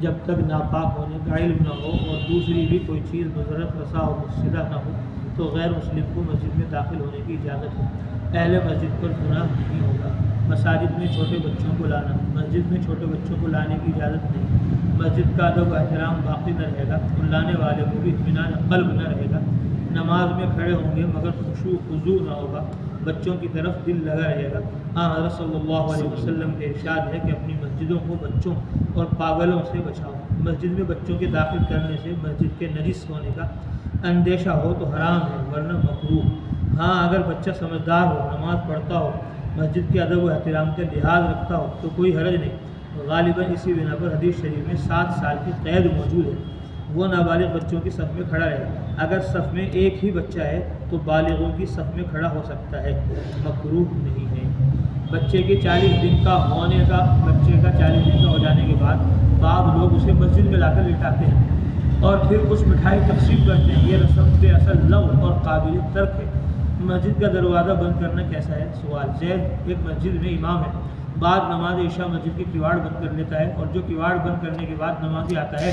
جب تک ناپاک ہونے کا علم نہ ہو اور دوسری بھی کوئی چیز مضرت رسا اور مفسدہ نہ ہو تو غیر مسلم کو مسجد میں داخل ہونے کی اجازت ہے۔ اہل مسجد پر گناہ نہیں ہوگا۔ مساجد میں چھوٹے بچوں کو لانا، مسجد میں چھوٹے بچوں کو لانے کی اجازت نہیں۔ مسجد کا ادب و احترام باقی نہ رہے گا اور لانے والے کو بھی اطمینان قلب نہ رہے گا۔ نماز میں کھڑے ہوں گے مگر خشوع خضوع نہ ہوگا، بچوں کی طرف دل لگا رہے گا۔ حضرت صلی اللہ علیہ وسلم کے ارشاد ہے کہ اپنی مسجدوں کو بچوں اور پاگلوں سے بچاؤ۔ مسجد میں بچوں کے داخل کرنے سے مسجد کے نجس ہونے کا اندیشہ ہو تو حرام ہے ورنہ مکروہ۔ ہاں اگر بچہ سمجھدار ہو، نماز پڑھتا ہو، مسجد کے ادب و احترام کا لحاظ رکھتا ہو تو کوئی حرج نہیں۔ غالباً اسی بنا پر حدیث شریف میں 7 سال کی قید موجود ہے۔ وہ نابالغ بچوں کی صف میں کھڑا رہے۔ اگر صف میں ایک ہی بچہ ہے تو بالغوں کی صف میں کھڑا ہو سکتا ہے، مکروہ نہیں ہے۔ بچے کے 40 دن کا ہو جانے کے بعد بعض لوگ اسے مسجد میں لا کر لٹاتے ہیں اور پھر کچھ مٹھائی تقسیم کرتے ہیں۔ یہ رسم بے اصل لغو اور قابل ترک ہے۔ مسجد کا دروازہ بند کرنا کیسا ہے؟ سوال۔ زید ایک مسجد میں امام ہے، بعد نماز عشاء مسجد کے کواڑ بند کر لیتا ہے اور جو کواڑ بند کرنے کے بعد نمازی آتا ہے